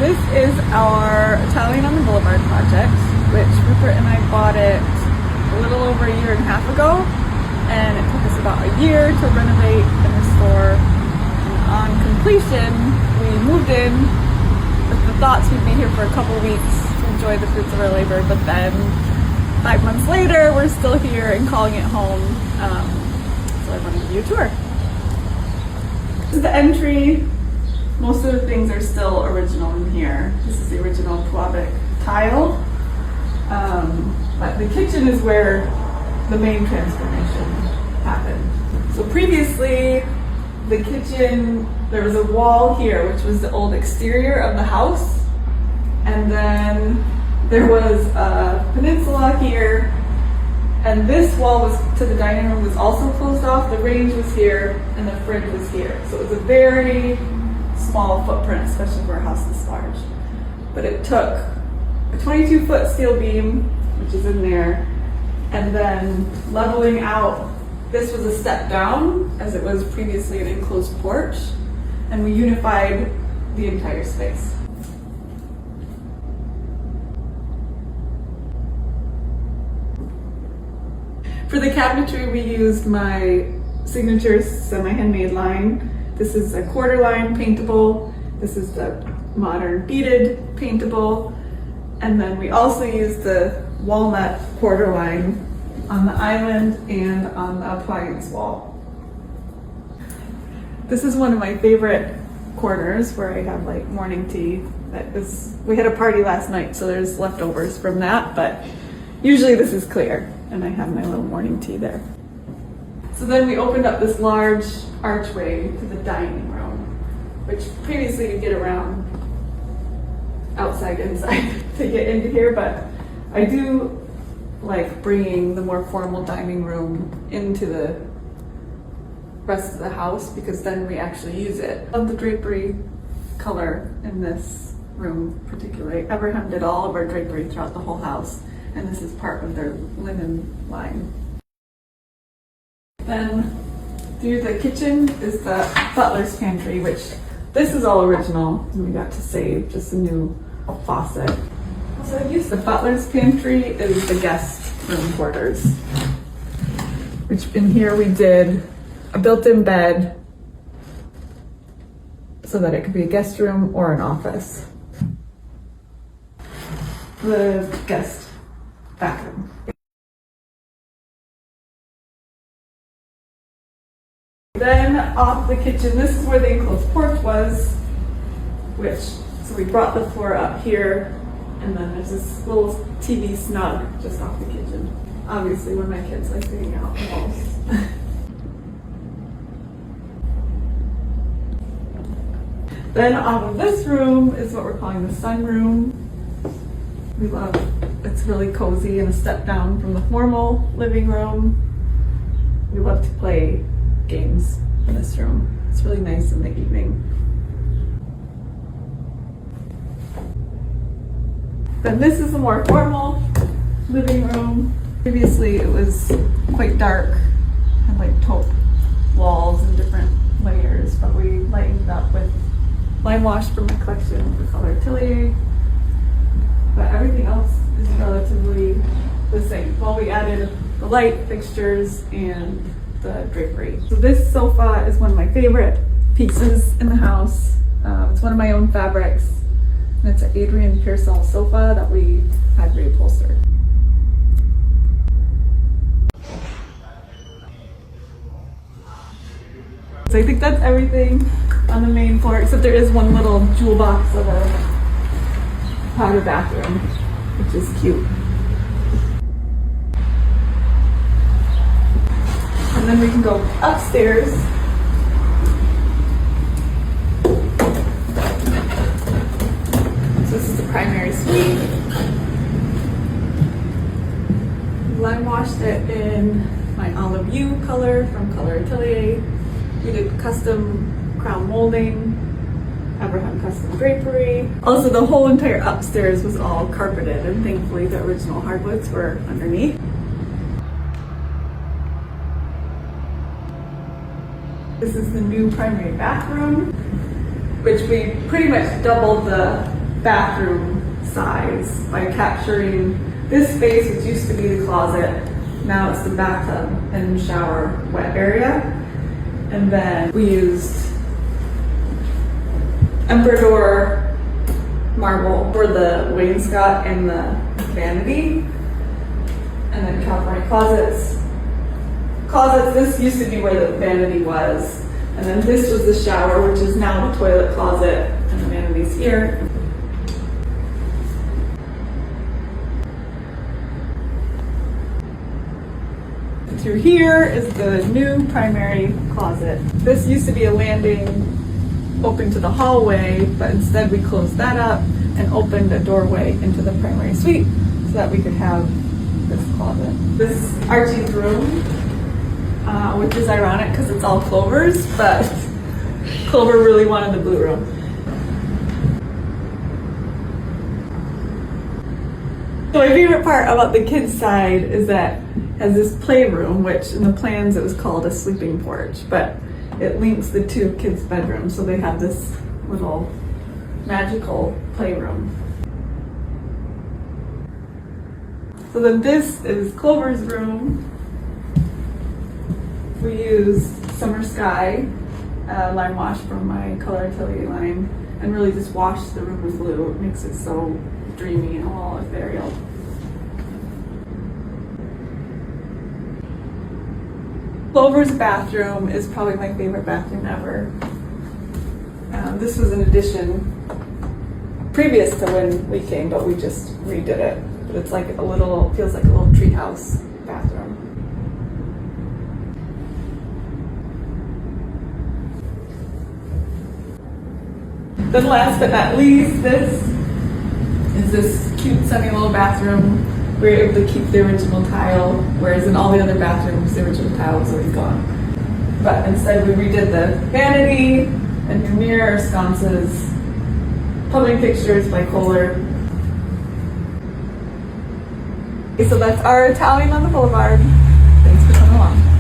This is our Italian on the Boulevard project, which Rupert and I bought it a little over a year and a half ago, and it took us about a year to renovate and restore. And on completion, we moved in with the thoughts we'd be here for a couple weeks to enjoy the fruits of our labor, but then 5 months later, we're still here and calling it home. So I want to give you a tour. This is the entry. Most of the things are still original in here. This is the original Quabic tile. But the kitchen is where the main transformation happened. So previously, the kitchen, there was a wall here, which was the old exterior of the house. And then there was a peninsula here. And this wall was to the dining room was also closed off. The range was here and the fridge was here. So it was a very small footprint, especially for a house this large. But it took a 22-foot steel beam, which is in there, and then leveling out. This was a step down, as it was previously an enclosed porch, and we unified the entire space. For the cabinetry, we used my signature semi-handmade line. This is a quarter line paintable. This is the modern beaded paintable. And then we also used the walnut quarter line on the island and on the appliance wall. This is one of my favorite corners where I have like morning tea. We had a party last night, so there's leftovers from that, but usually this is clear and I have my little morning tea there. So then we opened up this large archway to the dining room, which previously you'd get around outside, inside to get into here, but I do like bringing the more formal dining room into the rest of the house because then we actually use it. I love the drapery color in this room particularly. Everham did all of our drapery throughout the whole house, and this is part of their linen line. Then through the kitchen is the butler's pantry, which this is all original, and we got to save just a new faucet. So I used the butler's pantry is the guest room quarters, which in here we did a built-in bed so that it could be a guest room or an office. The guest bathroom. Then off the kitchen, this is where the enclosed porch was, so we brought the floor up here, and then there's this little TV snug just off the kitchen. Obviously, when my kids like hanging out the most. Then off of this room is what we're calling the sunroom. We love, it's really cozy and a step down from the formal living room. We love to play games in this room. It's really nice in the evening. Then this is the more formal living room. Previously it was quite dark, had like taupe walls and different layers, but we lightened it up with lime wash from my collection for Color Atelier. But everything else is relatively the same. Well, we added the light fixtures and the drapery. So this sofa is one of my favorite pieces in the house. It's one of my own fabrics, and it's an Adrian Pearsall sofa that we had reupholstered. So I think that's everything on the main floor, except there is one little jewel box of a powder bathroom, which is cute. And then we can go upstairs. So this is the primary suite. Lime washed it in my olive hue color from Color Atelier. We did custom crown molding, Everham custom drapery. Also, the whole entire upstairs was all carpeted, and thankfully the original hardwoods were underneath. This is the new primary bathroom, which we pretty much doubled the bathroom size by capturing this space, which used to be the closet. Now it's the bathtub and shower wet area. And then we used Emperador marble for the wainscot and the vanity. And then California closets. This used to be where the vanity was. And then this was the shower, which is now the toilet closet, and the vanity's here. Through here is the new primary closet. This used to be a landing open to the hallway, but instead we closed that up and opened a doorway into the primary suite so that we could have this closet. This is Archie's room, which is ironic because it's all Clover's, but Clover really wanted the blue room. So my favorite part about the kids' side is that it has this playroom, which in the plans it was called a sleeping porch, but it links the two kids' bedrooms, so they have this little magical playroom. So then this is Clover's room. We used Summer Sky line wash from my Color Atelier line and really just washed the room with blue. It makes it so dreamy and all ethereal. Clover's bathroom is probably my favorite bathroom ever. This was an addition previous to when we came, but we just redid it. But it's like a little, feels like a little treehouse bathroom. Then last but not least, this is this cute sunny little bathroom. We were able to keep the original tile, whereas in all the other bathrooms, the original tile was already gone. But instead we redid the vanity and new mirror sconces, plumbing fixtures by Kohler. Okay, so that's our Italian on the Boulevard. Thanks for coming along.